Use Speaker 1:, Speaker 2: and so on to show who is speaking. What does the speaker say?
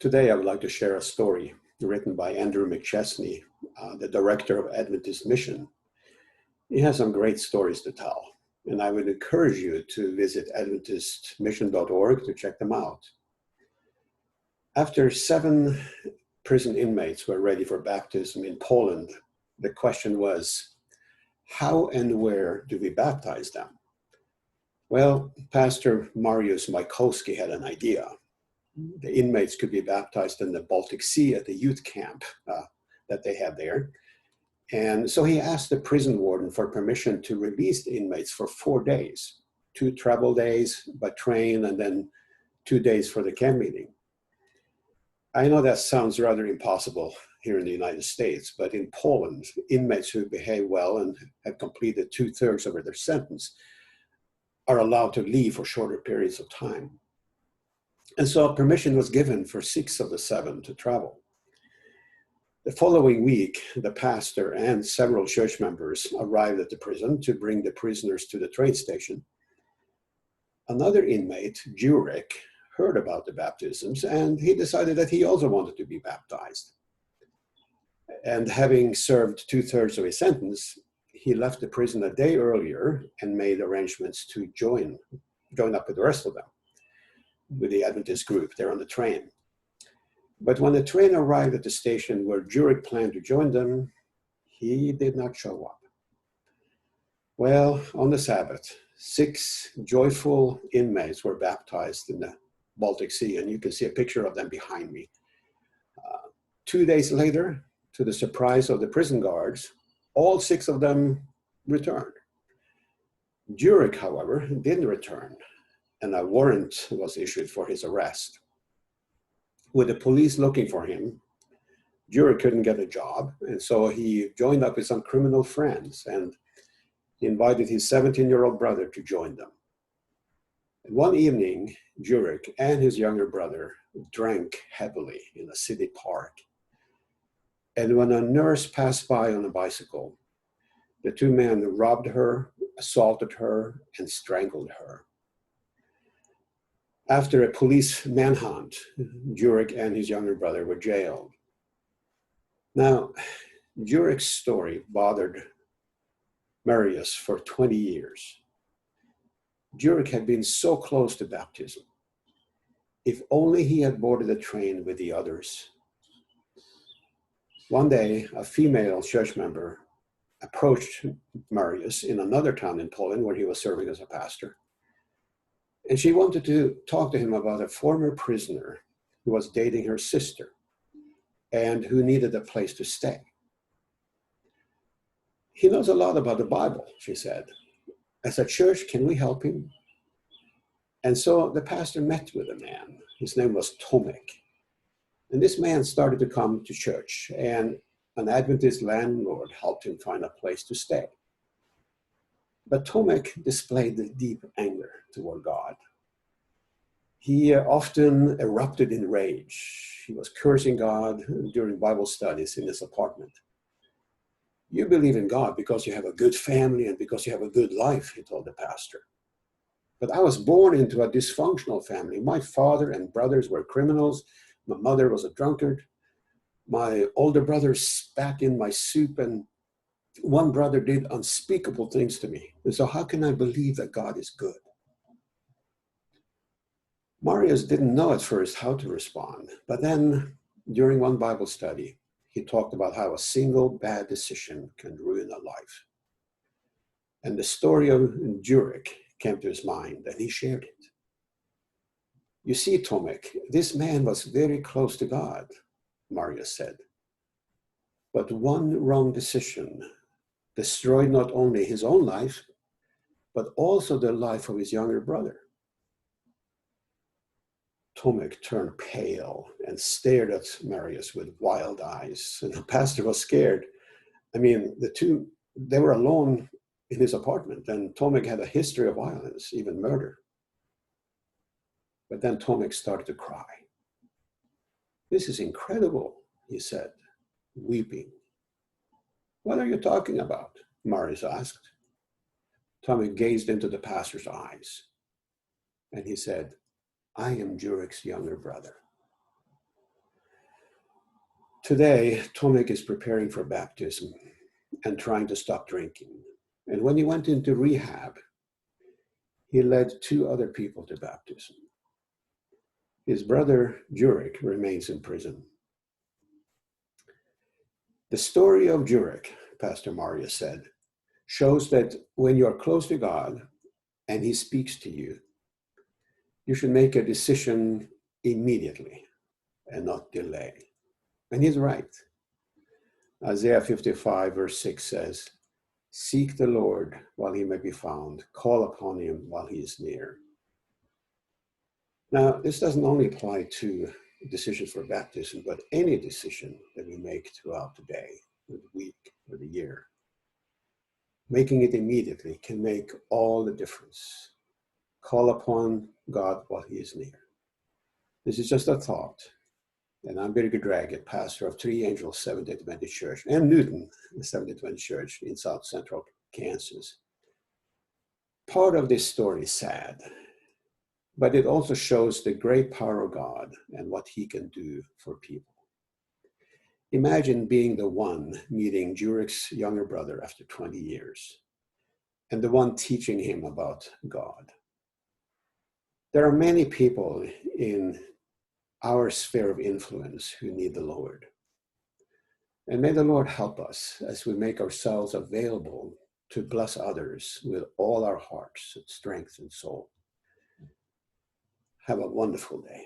Speaker 1: Today, I would like to share a story written by Andrew McChesney, the director of Adventist Mission. He has some great stories to tell, and I would encourage you to visit AdventistMission.org to check them out. After 7 prison inmates were ready for baptism in Poland, the question was, how and where do we baptize them? Well, Pastor Mariusz Majkowski had an idea. The inmates could be baptized in the Baltic Sea at the youth camp that they had there. And so he asked the prison warden for permission to release the inmates for 4 days, 2 travel days by train, and then 2 days for the camp meeting. I know that sounds rather impossible here in the United States, but in Poland, inmates who behave well and have completed 2/3 of their sentence are allowed to leave for shorter periods of time. And so permission was given for 6 of the 7 to travel. The following week, the pastor and several church members arrived at the prison to bring the prisoners to the train station. Another inmate, Jurek, heard about the baptisms, and he decided that he also wanted to be baptized. And having served 2/3 of his sentence, he left the prison a day earlier and made arrangements to join up with the rest of them, with the Adventist group there on the train. But when the train arrived at the station where Jurek planned to join them, he did not show up. Well, on the Sabbath, 6 joyful inmates were baptized in the Baltic Sea, and you can see a picture of them behind me. 2 days later, to the surprise of the prison guards, all 6 of them returned. Jurek, however, didn't return, and a warrant was issued for his arrest. With the police looking for him, Jurek couldn't get a job, and so he joined up with some criminal friends, and he invited his 17-year-old brother to join them. And one evening, Jurek and his younger brother drank heavily in a city park. And when a nurse passed by on a bicycle, the 2 men robbed her, assaulted her, and strangled her. After a police manhunt, Jurek and his younger brother were jailed. Now, Jurek's story bothered Mariusz for 20 years. Jurek had been so close to baptism. If only he had boarded the train with the others. One day, a female church member approached Mariusz in another town in Poland where he was serving as a pastor. And she wanted to talk to him about a former prisoner who was dating her sister and who needed a place to stay. He knows a lot about the Bible, she said. As a church, can we help him? And so the pastor met with a man. His name was Tomek. And this man started to come to church, and an Adventist landlord helped him find a place to stay. But Tomek displayed the deep anger toward God. He often erupted in rage. He was cursing God during Bible studies in his apartment. You believe in God because you have a good family and because you have a good life, he told the pastor. But I was born into a dysfunctional family. My father and brothers were criminals. My mother was a drunkard. My older brother spat in my soup, and one brother did unspeakable things to me. And so how can I believe that God is good? Mariusz didn't know at first how to respond, but then during one Bible study, he talked about how a single bad decision can ruin a life. And the story of Jurek came to his mind, and he shared it. You see, Tomek, this man was very close to God, Mariusz said. But one wrong decision destroyed not only his own life, but also the life of his younger brother. Tomek turned pale and stared at Mariusz with wild eyes, and the pastor was scared. I mean, they were alone in his apartment, and Tomek had a history of violence, even murder. But then Tomek started to cry. This is incredible, he said, weeping. What are you talking about? Mariusz asked. Tomek gazed into the pastor's eyes, and he said, I am Jurek's younger brother. Today, Tomek is preparing for baptism and trying to stop drinking. And when he went into rehab, he led 2 other people to baptism. His brother, Jurek, remains in prison. The story of Jurek, Pastor Maria said, shows that when you are close to God and he speaks to you, you should make a decision immediately and not delay. And he's right. Isaiah 55 verse 6 says, "Seek the Lord while he may be found, call upon him while he is near." Now, this doesn't only apply to decisions for baptism, but any decision that we make throughout the day, or the week, or the year. Making it immediately can make all the difference. Call upon God while he is near. This is just a thought. And I'm Birger Draget, pastor of Three Angels Seventh-day Adventist Church and Newton Seventh-day Adventist Church in South Central Kansas. Part of this story is sad, but it also shows the great power of God and what he can do for people. Imagine being the one meeting Jurek's younger brother after 20 years and the one teaching him about God. There are many people in our sphere of influence who need the Lord. And may the Lord help us as we make ourselves available to bless others with all our hearts, strength, and soul. Have a wonderful day.